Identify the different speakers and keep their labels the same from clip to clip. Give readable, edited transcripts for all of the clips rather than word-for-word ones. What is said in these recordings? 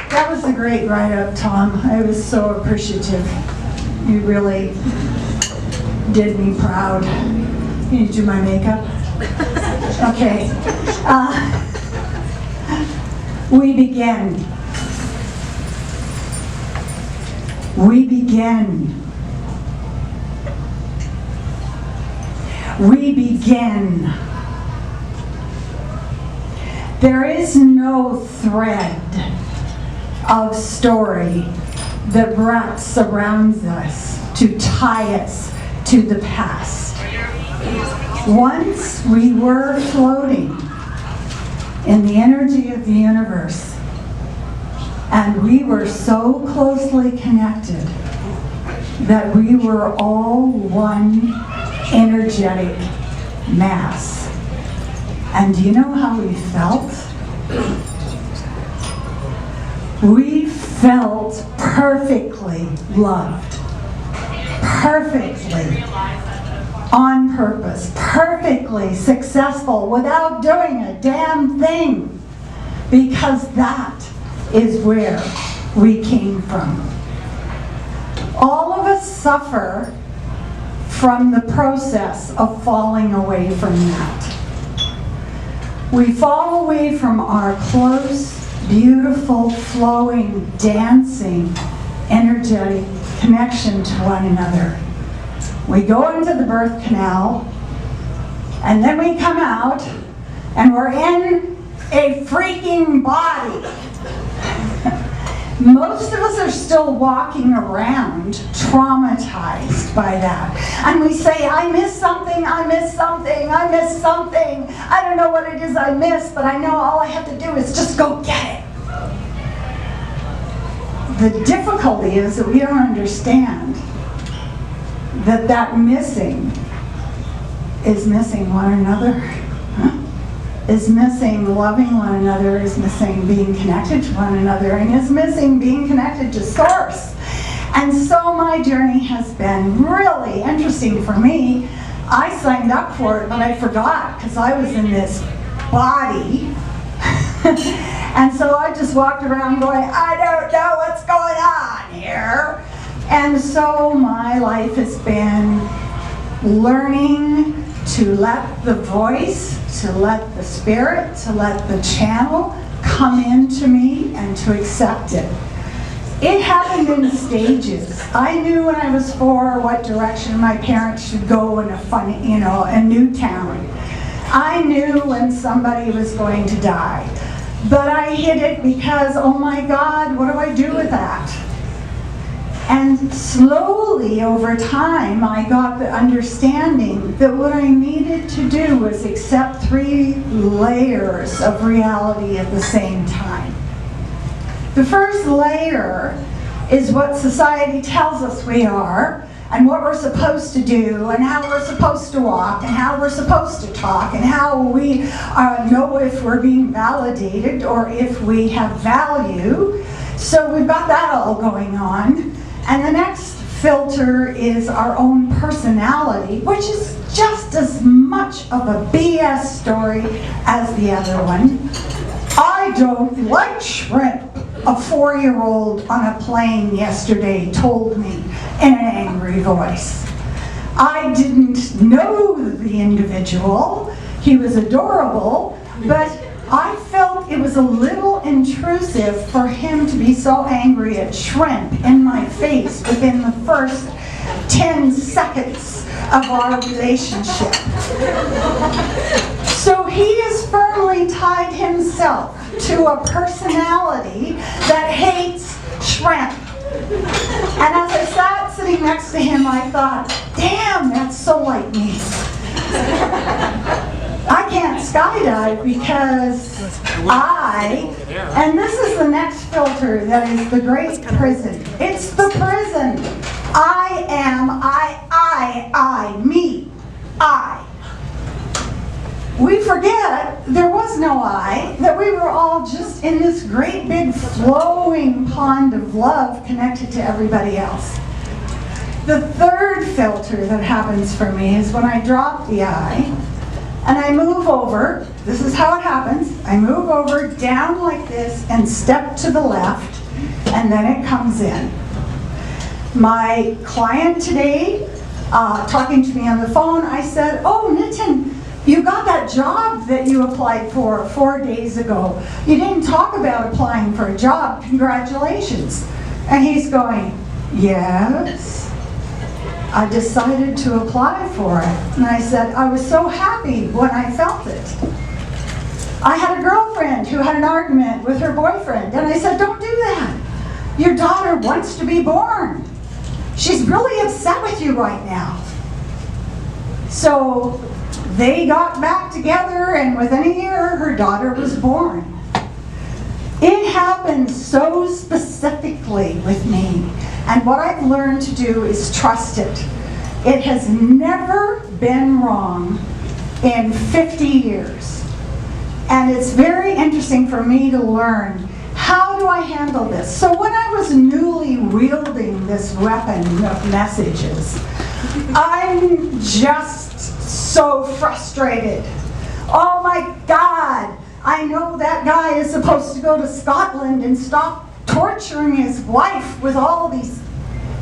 Speaker 1: That was a great write-up, Tom. I was so appreciative. You really did me proud. You need to do my makeup? Okay. We begin. We begin. We begin. There is no thread of story that surrounds us to tie us to the past. Once we were floating in the energy of the universe, and we were so closely connected that we were all one energetic mass. And do you know how we felt? We felt perfectly loved, perfectly on purpose, perfectly successful without doing a damn thing, because that is where we came from. All of us suffer from the process of falling away from that. We fall away from our close, beautiful, flowing, dancing, energetic connection to one another. We go into the birth canal, and then we come out, and we're in a freaking body. Most of us are still walking around traumatized by that. And we say, I miss something, I miss something, I miss something. I don't know what it is I miss, but I know all I have to do is just go get it. The difficulty is that we don't understand that missing is missing one another, is missing loving one another, is missing being connected to one another, and is missing being connected to Source. And so my journey has been really interesting for me. I signed up for it, but I forgot because I was in this body. And so I just walked around going, I don't know what's going on here. And so my life has been learning to let the voice, to let the spirit, to let the channel come into me and to accept it. It happened in stages. I knew when I was 4 what direction my parents should go in a new town. I knew when somebody was going to die. But I hid it because, oh my God, what do I do with that? And slowly over time, I got the understanding that what I needed to do was accept 3 layers of reality at the same time. The first layer is what society tells us we are, and what we're supposed to do, and how we're supposed to walk, and how we're supposed to talk, and how we know if we're being validated or if we have value. So we've got that all going on. And the next filter is our own personality, which is just as much of a BS story as the other one. I don't like shrimp, a 4-year-old on a plane yesterday told me in an angry voice. I didn't know the individual. He was adorable, but I felt it was a little intrusive for him to be so angry at shrimp in my face within the first 10 seconds of our relationship. So he has firmly tied himself to a personality that hates shrimp. And as I sat sitting next to him, I thought, damn, that's so like me. I can't skydive because and this is the next filter that is the great prison. It's the prison. I am, me, I. We forget there was no I, that we were all just in this great big flowing pond of love connected to everybody else. The third filter that happens for me is when I drop the I, and I move over. This is how it happens. I move over down like this and step to the left, and then it comes in. My client today, talking to me on the phone, I said, oh, Nitin, you got that job that you applied for 4 days ago. You didn't talk about applying for a job. Congratulations. And he's going, yes, I decided to apply for it. And I said, I was so happy when I felt it. I had a girlfriend who had an argument with her boyfriend, and I said, don't do that. Your daughter wants to be born. She's really upset with you right now. So they got back together, and within a year, her daughter was born. It happened so specifically with me. And what I've learned to do is trust it. It has never been wrong in 50 years. And it's very interesting for me to learn, how do I handle this? So when I was newly wielding this weapon of messages, I'm just so frustrated. Oh my God, I know that guy is supposed to go to Scotland and stop torturing his wife with all these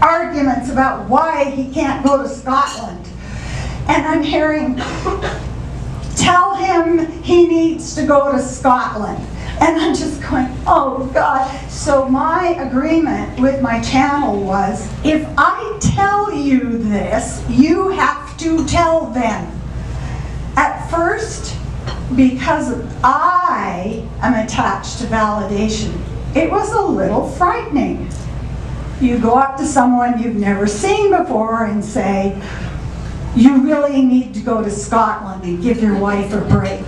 Speaker 1: arguments about why he can't go to Scotland. And I'm hearing, tell him he needs to go to Scotland. And I'm just going, oh God. So my agreement with my channel was, if I tell you this, you have to tell them. At first, because I am attached to validation, it was a little frightening. You go up to someone you've never seen before and say, you really need to go to Scotland and give your wife a break.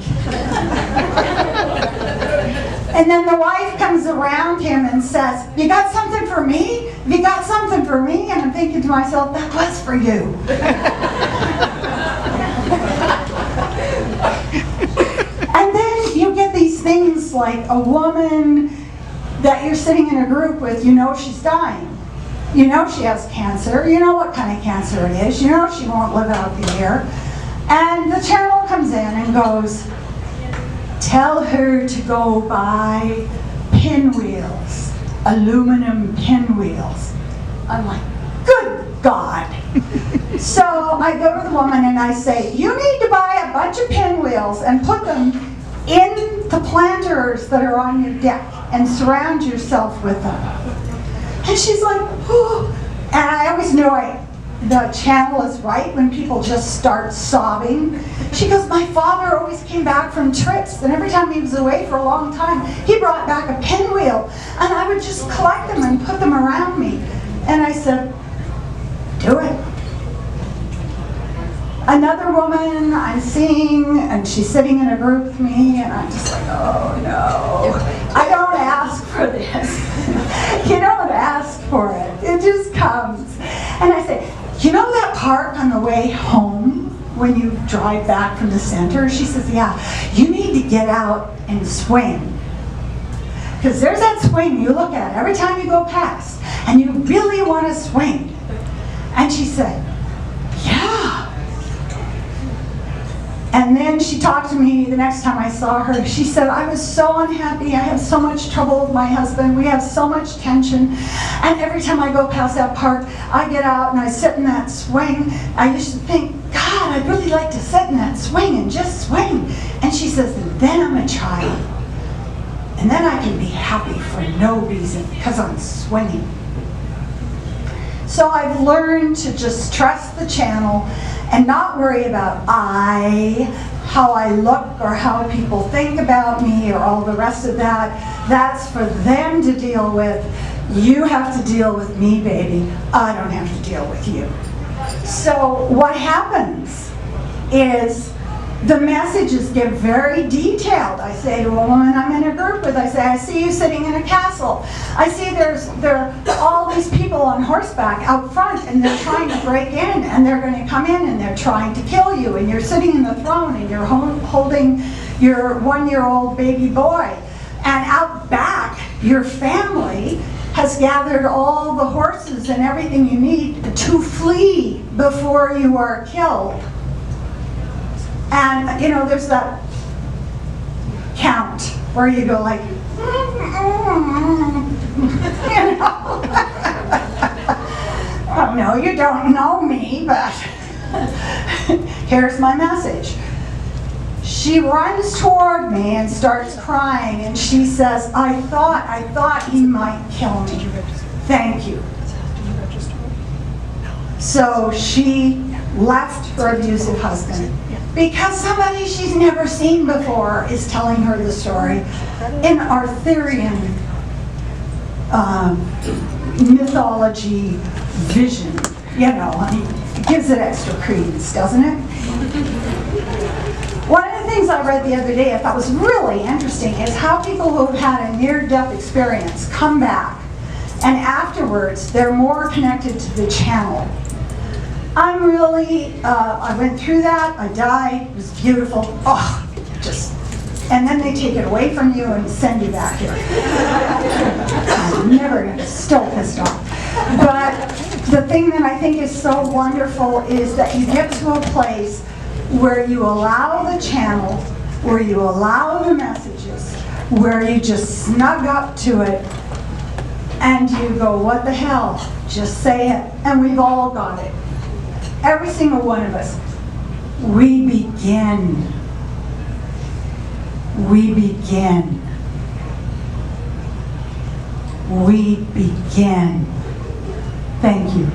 Speaker 1: And then the wife comes around him and says, you got something for me? You got something for me? And I'm thinking to myself, that was for you. And then you get these things like a woman that you're sitting in a group with, you know she's dying. You know she has cancer. You know what kind of cancer it is. You know she won't live out the year. And the channel comes in and goes, tell her to go buy pinwheels, aluminum pinwheels. I'm like, good God. So I go to the woman and I say, you need to buy a bunch of pinwheels and put them in the planters that are on your deck and surround yourself with them. And she's like, oh. And I always know the channel is right when people just start sobbing. She goes, my father always came back from trips, and every time he was away for a long time, he brought back a pinwheel, and I would just collect them and put them around me. And I said, do it. Another woman I'm seeing, and she's sitting in a group with me, and I'm just like, oh no, I don't ask for this. You don't ask for it. It just comes. And I say, you know that park on the way home when you drive back from the center? She says, yeah, you need to get out and swing. Because there's that swing you look at every time you go past, and you really want to swing. And she said, yeah. And then she talked to me the next time I saw her. She said, I was so unhappy. I have so much trouble with my husband. We have so much tension. And every time I go past that park, I get out and I sit in that swing. I used to think, God, I'd really like to sit in that swing and just swing. And she says, and then I'm a child. And then I can be happy for no reason because I'm swinging. So I've learned to just trust the channel and not worry about how I look or how people think about me or all the rest of that. That's for them to deal with. You have to deal with me, baby. I don't have to deal with you. So what happens is the messages get very detailed. I say to a woman I'm in a group with, I say, I see you sitting in a castle. I see there are all these people on horseback out front, and they're trying to break in, and they're going to come in, and they're trying to kill you, and you're sitting in the throne, and you're holding your 1-year-old baby boy. And out back, your family has gathered all the horses and everything you need to flee before you are killed. And, you know, there's that count where you go like, know you don't know me, but here's my message. She runs toward me and starts crying, and she says, I thought he might kill me. Thank you. So she left her abusive husband because somebody she's never seen before is telling her the story in Arthurian mythology vision. You know, it gives it extra credence, doesn't it? One of the things I read the other day I thought was really interesting is how people who have had a near-death experience come back, and afterwards they're more connected to the channel. I'm really, I went through that, I died, it was beautiful, oh, just, and then they take it away from you and send you back here. I'm never, still pissed off. But the thing that I think is so wonderful is that you get to a place where you allow the channel, where you allow the messages, where you just snug up to it, and you go, what the hell, just say it, and we've all got it. Every single one of us. We begin. We begin. We begin. Thank you.